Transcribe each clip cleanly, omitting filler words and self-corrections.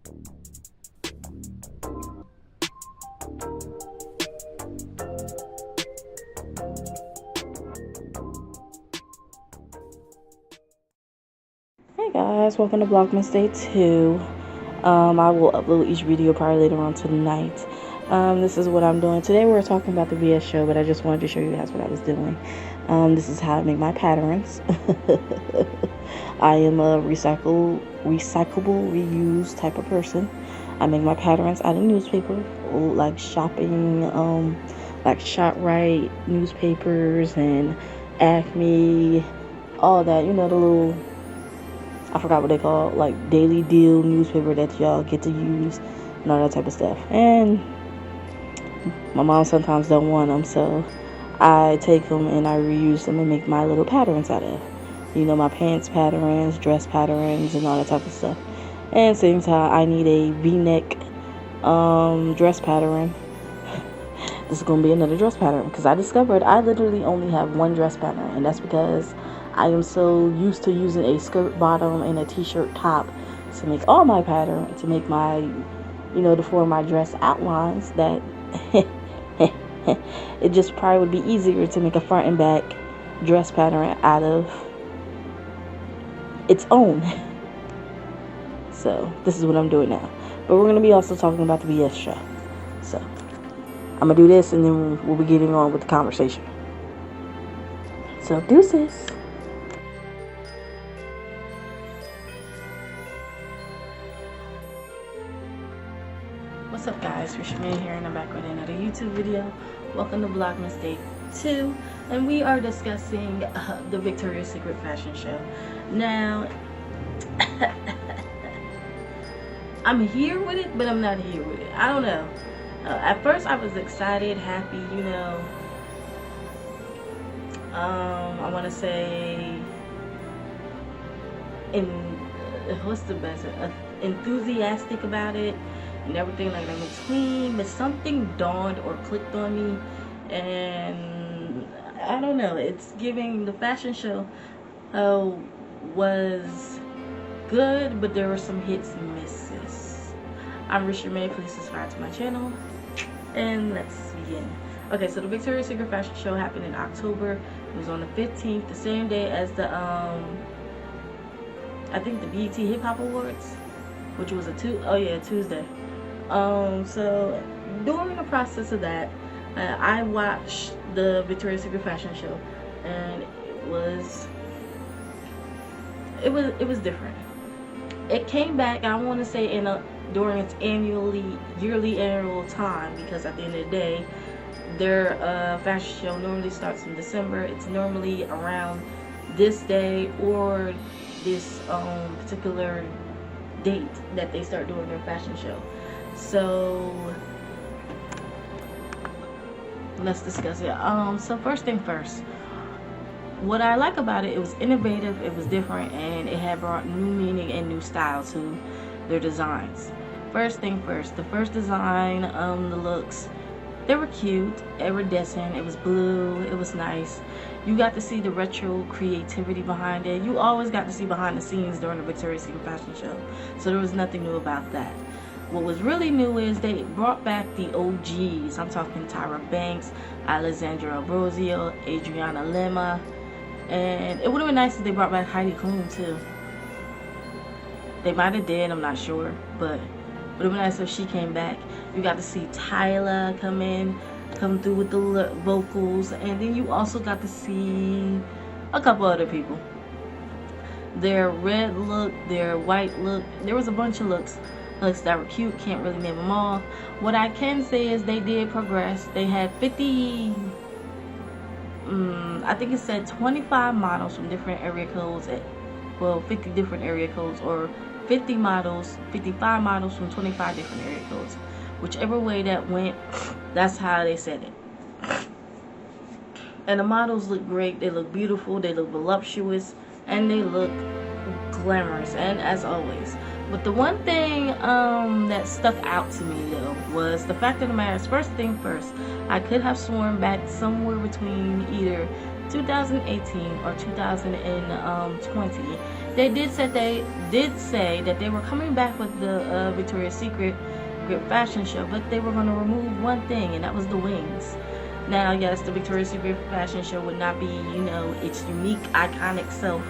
Hey guys, welcome to Vlogmas Day 2. I will upload each video probably later on tonight. This is what I'm doing. Today we're talking about the VS show, but I just wanted to show you guys what I was doing. This is how I make my patterns. I am a recyclable, reuse type of person. I make my patterns out of newspaper, like shopping, like ShopRite newspapers and Acme, all that, you know, the little, I forgot what they call, like daily deal newspaper that y'all get to use and all that type of stuff. And my mom sometimes don't want them, so I take them and I reuse them and make my little patterns out of, you know, my pants patterns, dress patterns, and all that type of stuff. And same time, I need a V-neck dress pattern. This is gonna be another dress pattern because I discovered I literally only have one dress pattern, and that's because I am so used to using a skirt bottom and a t-shirt top to make all my pattern, to make my, you know, to form my dress outlines, that it just probably would be easier to make a front and back dress pattern out of its own. So this is what I'm doing now. But we're going to be also talking about the VS show. So I'm going to do this and then we'll be getting on with the conversation. So deuces. What's up guys, Rishamay here and I'm back with another YouTube video. Welcome to Vlogmas Day 2, and we are discussing the Victoria's Secret fashion show. Now, I'm here with it, but I'm not here with it. I don't know. At first I was excited, happy, you know. I want to say, what's the best? Enthusiastic about it and everything like that in between, but something dawned or clicked on me, and I don't know, it's giving, the fashion show was good, but there were some hits and misses. I'm Rishamay, please subscribe to my channel, and let's begin. Okay, so the Victoria's Secret fashion show happened in October. It was on the 15th, the same day as the I think the BET Hip Hop Awards, which was a Tuesday. So during the process of that, I watched the Victoria's Secret fashion show, and it was different. It came back, I want to say, during its yearly annual time, because at the end of the day, their fashion show normally starts in December. It's normally around this day or this particular date that they start doing their fashion show. So let's discuss it. So first thing first, what I like about it was innovative, it was different, and it had brought new meaning and new style to their designs. First thing first, the first design, the looks, they were cute, iridescent, it was blue, it was nice. You got to see the retro creativity behind it. You always got to see behind the scenes during the Victoria's Secret fashion show, so there was nothing new about that. What was really new is they brought back the OGs. I'm talking Tyra Banks, Alexandra Ambrosio, Adriana Lima, and it would have been nice if they brought back Heidi Klum too. They might have did, I'm not sure, but it would have been nice if she came back. You got to see Tyla come through with the vocals, and then you also got to see a couple other people. Their red look, their white look, there was a bunch of looks that were cute. Can't really name them all. What I can say is they did progress. They had 50, I think it said 25 models from different area codes. Well, 50 different area codes, or 50 models, 55 models from 25 different area codes. Whichever way that went, that's how they said it. And the models look great. They look beautiful. They look voluptuous, and they look glamorous, and as always. But the one thing that stuck out to me though was the fact of the matter is, first thing first, I could have sworn back somewhere between either 2018 or 2020, they did say that they were coming back with the Victoria's Secret fashion show, but they were going to remove one thing, and that was the wings. Now, yes, the Victoria's Secret fashion show would not be, its unique, iconic self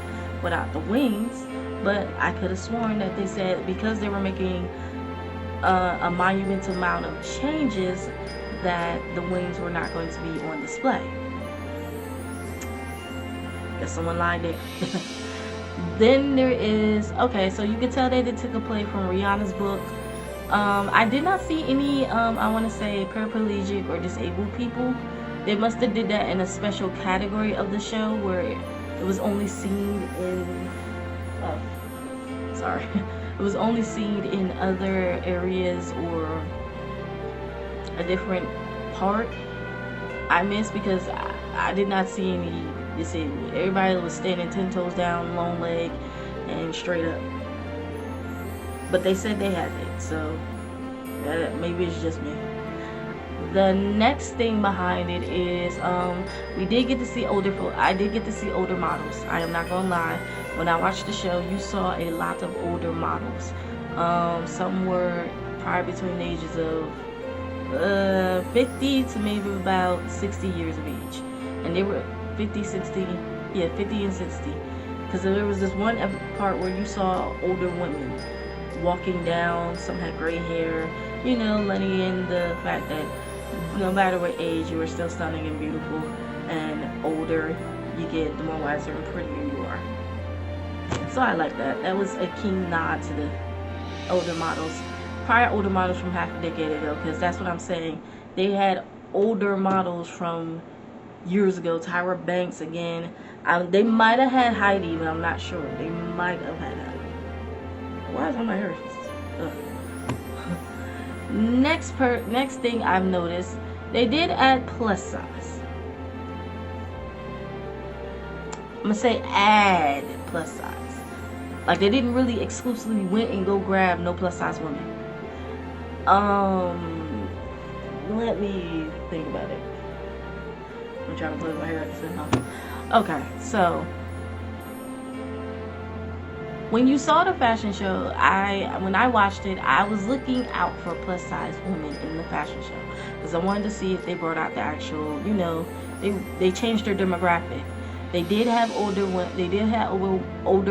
without the wings, but I could have sworn that they said because they were making a monumental amount of changes that the wings were not going to be on display. Guess someone lied there. Then there is, okay, so you can tell that they took a play from Rihanna's book. I did not see any, I want to say, paraplegic or disabled people. They must have did that in a special category of the show where it was only seen in, it was only seen in other areas or a different part. I missed because I did not see any disabled. Everybody was standing 10 toes down, long leg, and straight up. But they said they had it, so maybe it's just me. The next thing behind it is we did get to see I did get to see older models. I am not gonna lie. When I watched the show, you saw a lot of older models. Some were probably between the ages of 50 to maybe about 60 years of age, and they were 50 and 60, because there was this one part where you saw older women walking down. Some had gray hair, letting in the fact that no matter what age, you are still stunning and beautiful, and older you get, the more wiser and prettier you are. So I like that. That was a keen nod to the older models, prior older models from half a decade ago, because that's what I'm saying. They had older models from years ago. Tyra Banks again. They might have had Heidi, but I'm not sure. They might have had Heidi. Why is all my hair? Next thing I've noticed, they did add plus size. I'm gonna say add plus size. Like they didn't really exclusively went and go grab no plus size women. Let me think about it. I'm trying to play my hair at the same time. Okay, so when you saw the fashion show, when I watched it, I was looking out for plus size women in the fashion show because I wanted to see if they brought out the actual, they changed their demographic. They did have older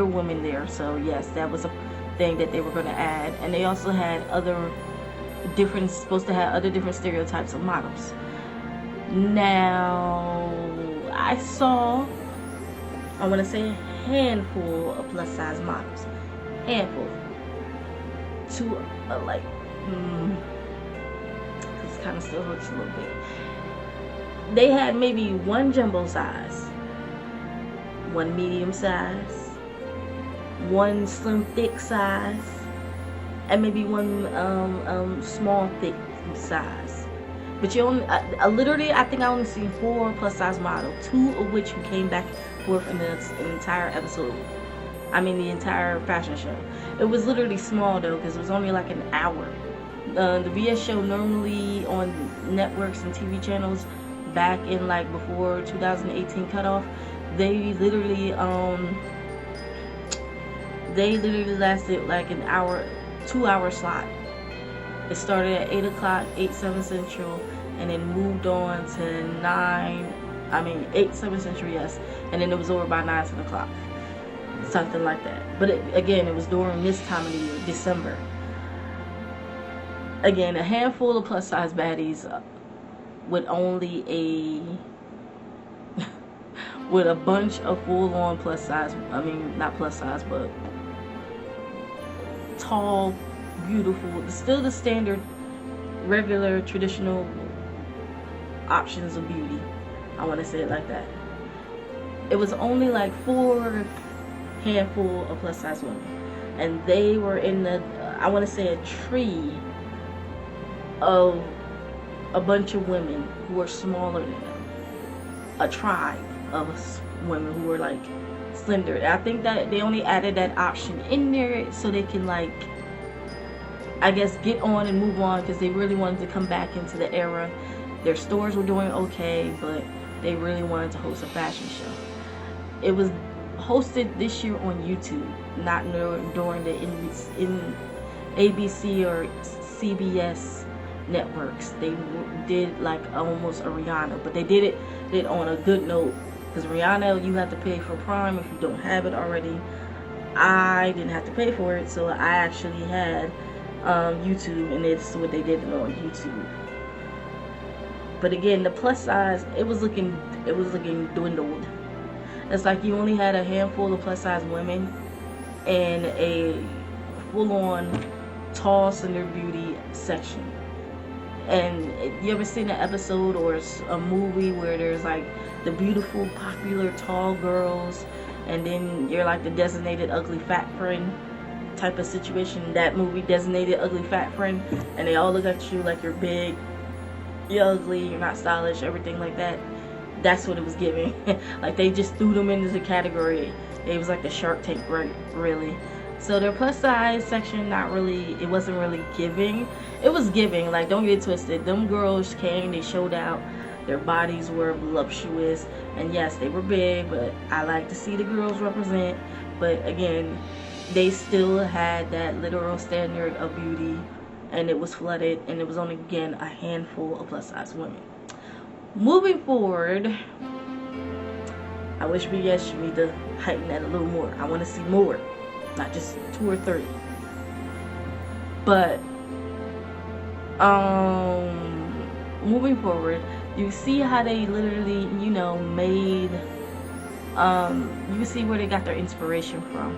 women there, so yes, that was a thing that they were going to add, and they also had supposed to have other different stereotypes of models. Now, I saw, I want to say, a handful of plus size models. Handful. Two, this kind of still hurts a little bit. They had maybe one jumbo size, one medium size, one slim thick size, and maybe one small thick size. But you only, literally, I think I only seen 4 plus size models, 2 of which who came back and forth in the entire episode. I mean, the entire fashion show. It was literally small though, because it was only like an hour. The VS show normally on networks and TV channels back in like before 2018 cutoff, they literally lasted like an hour, 2-hour slot. It started at 8 o'clock, 7 Central, and then moved on to 8, 7 Central, yes. And then it was over by 9, 10 o'clock. Something like that. But again, it was during this time of the year, December. Again, a handful of plus size baddies with only with a bunch of full on plus size, not plus size, but tall, beautiful, still the standard, regular, traditional options of beauty. I want to say it like that. It was only like 4 handful of plus size women, and they were in the, I want to say, a tree of a bunch of women who were smaller than them. A tribe of women who were like slender. I think that they only added that option in there so they can, like, I guess, get on and move on, because they really wanted to come back into the era. Their stores were doing okay, but they really wanted to host a fashion show. It was hosted this year on YouTube, not during the in ABC or CBS networks. They did like almost a Rihanna, but they did it on a good note, because Rihanna, you have to pay for Prime if you don't have it already. I didn't have to pay for it, so I actually had YouTube, and it's what they did it on YouTube. But again, the plus size, it was looking dwindled. It's like you only had a handful of plus size women and a full-on tall slender beauty section. And you ever seen an episode or a movie where there's like the beautiful, popular, tall girls, and then you're like the designated ugly fat friend type of situation? That movie, Designated Ugly Fat Friend, and they all look at you like you're big, you're ugly, you're not stylish, everything like that. That's what it was giving. Like they just threw them into the category. It was like the Shark Tank, right? Really. So their plus size section, not really, it wasn't really giving. It was giving, like, don't get it twisted. Them girls came, they showed out. Their bodies were voluptuous, and yes, they were big, but I like to see the girls represent. But again, they still had that literal standard of beauty, and it was flooded, and it was only, again, a handful of plus size women. Moving forward, I wish BS need to heighten that a little more. I want to see more, not just 2 or 3. But moving forward, you see how they literally, you know, made you see where they got their inspiration from.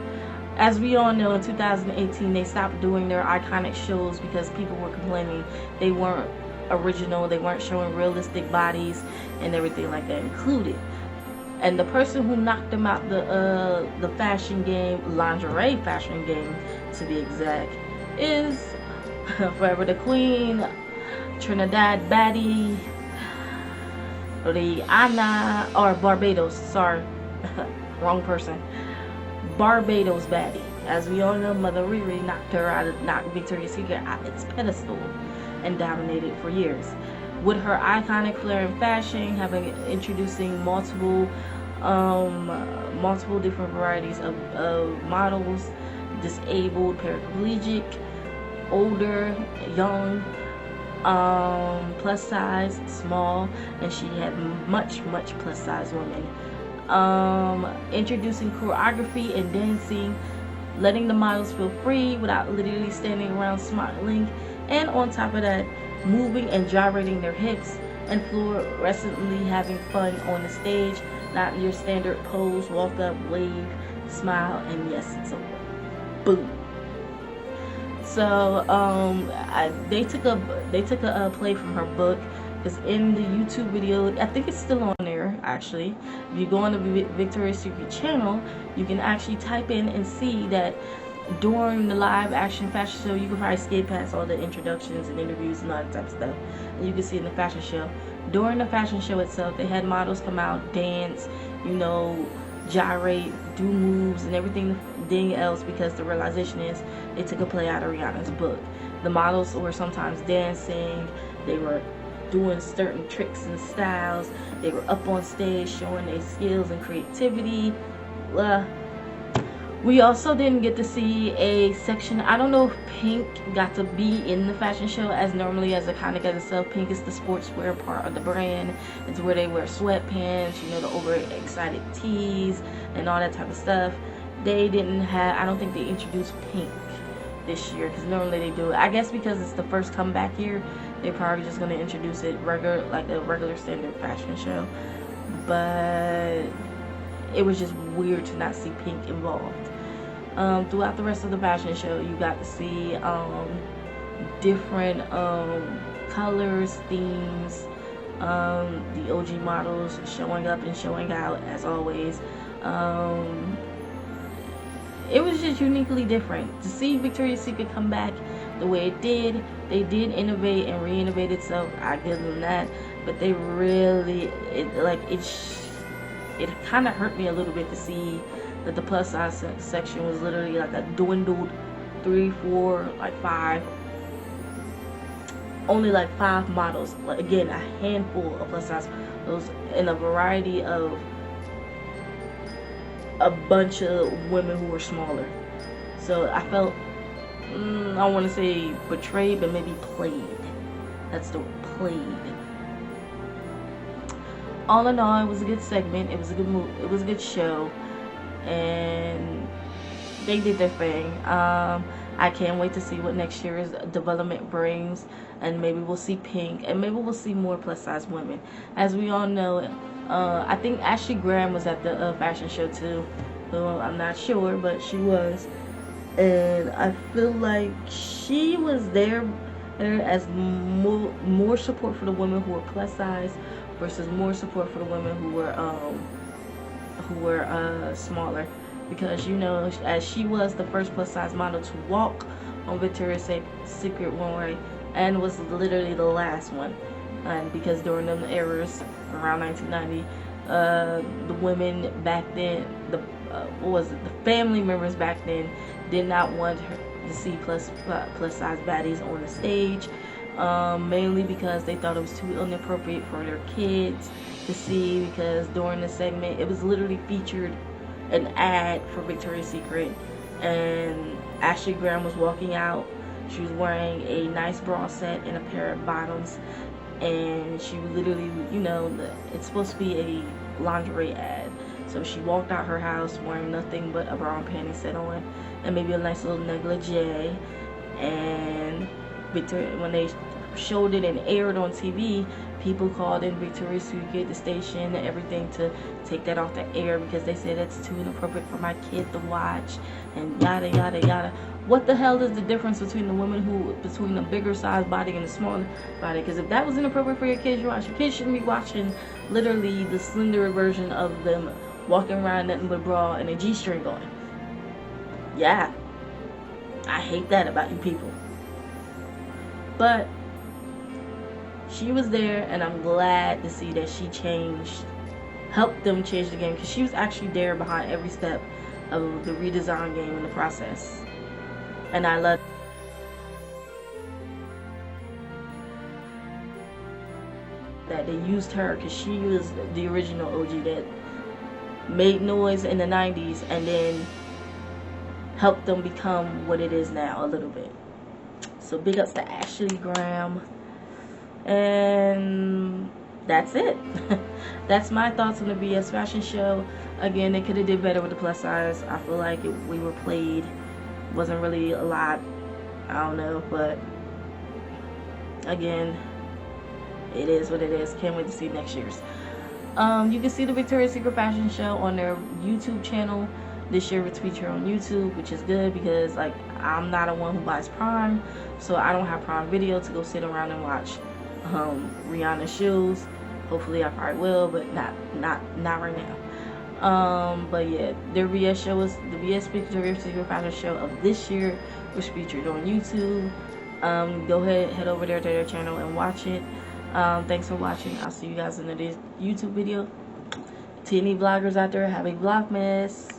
As we all know, in 2018 they stopped doing their iconic shows because people were complaining they weren't original, they weren't showing realistic bodies and everything like that included. And the person who knocked them out the fashion game, lingerie fashion game to be exact, is forever the queen, Trinidad baddie, Rihanna, or Barbados, sorry, wrong person, Barbados baddie. As we all know, Mother Riri knocked Victoria's Secret out its pedestal and dominated for years. With her iconic flair in fashion, introducing multiple different varieties of models, disabled, paraplegic, older, young, plus size, small, and she had much plus size women. Introducing choreography and dancing, letting the models feel free without literally standing around smiling, and on top of that, moving and gyrating their hips and fluorescently having fun on the stage. Not your standard pose, walk up, wave, smile, and yes, it's over. Boom. So they took a play from her book, because in the YouTube video, I think it's still on there actually. If you go on the Victoria's Secret channel, you can actually type in and see that during the live action fashion show, you can probably skip past all the introductions and interviews and all that type of stuff, and you can see in the fashion show. During the fashion show itself, they had models come out, dance, you know, gyrate, do moves and everything else, because the realization is they took a play out of Rihanna's book. The models were sometimes dancing, they were doing certain tricks and styles, they were up on stage showing their skills and creativity. We also didn't get to see a section. I don't know if Pink got to be in the fashion show, as normally as Iconic as itself. Pink is the sportswear part of the brand. It's where they wear sweatpants, you know, the overexcited tees and all that type of stuff. They didn't have, I don't think they introduced Pink this year, because normally they do it. I guess because it's the first comeback year, they're probably just going to introduce it regular, like a regular standard fashion show. But it was just weird to not see Pink involved. Throughout the rest of the fashion show, you got to see different colors, themes, the OG models showing up and showing out as always. It was just uniquely different. To see Victoria's Secret come back the way it did, they did innovate and re-innovate itself, I give them that, but they really, it kind of hurt me a little bit to see that the plus size section was literally like a dwindled 3, 4, like 5 only like 5 models. Like, again, a handful of plus size models in a variety of a bunch of women who were smaller. So I felt, I want to say betrayed, but maybe played. That's the word, played. All in all, it was a good segment. It was a good move. It was a good show, and they did their thing. I can't wait to see what next year's development brings, and maybe we'll see Pink, and maybe we'll see more plus size women. As we all know, I think Ashley Graham was at the fashion show too. I'm not sure, but she was, and I feel like she was there as more support for the women who were plus size versus more support for the women who were smaller, because you know, as she was the first plus size model to walk on Victoria's Secret runway and was literally the last one, and because during them eras around 1990, the women back then, the family members back then did not want her to see plus size baddies on the stage, mainly because they thought it was too inappropriate for their kids to see, because during the segment it was literally featured an ad for Victoria's Secret, and Ashley Graham was walking out. She was wearing a nice bra set and a pair of bottoms, and she literally, you know, it's supposed to be a lingerie ad. So she walked out her house wearing nothing but a bra and panty set on, and maybe a nice little negligee. And Victoria, when they showed it and aired on TV, people called in Victoria's Secret, the station, and everything, to take that off the air because they said it's too inappropriate for my kid to watch, and yada yada yada. What the hell is the difference between between the bigger size body and the smaller body? Because if that was inappropriate for your kids to watch, your kids shouldn't be watching literally the slender version of them walking around nothing but bra and a G-string on. Yeah, I hate that about you people. But she was there, and I'm glad to see that she helped them change the game, because she was actually there behind every step of the redesign game in the process. And I love that they used her, because she was the original OG that made noise in the 90s and then helped them become what it is now a little bit. So big ups to Ashley Graham. And that's it. That's my thoughts on the VS fashion show. Again, they could have did better with the plus size. I feel like we were played. Wasn't really a lot. I don't know, but again, it is what it is. Can't wait to see next year's. You can see the Victoria's Secret fashion show on their YouTube channel. This year it's featured on YouTube, which is good, because like, I'm not a one who buys Prime, so I don't have Prime Video to go sit around and watch Rihanna's shows. Hopefully I probably will, but not right now. But yeah, their VS show was the VS Victoria's Secret fashion show of this year, was featured on YouTube. Go ahead, head over there to their channel and watch it. Thanks for watching. I'll see you guys in the YouTube video. To any vloggers out there, have a Vlogmas.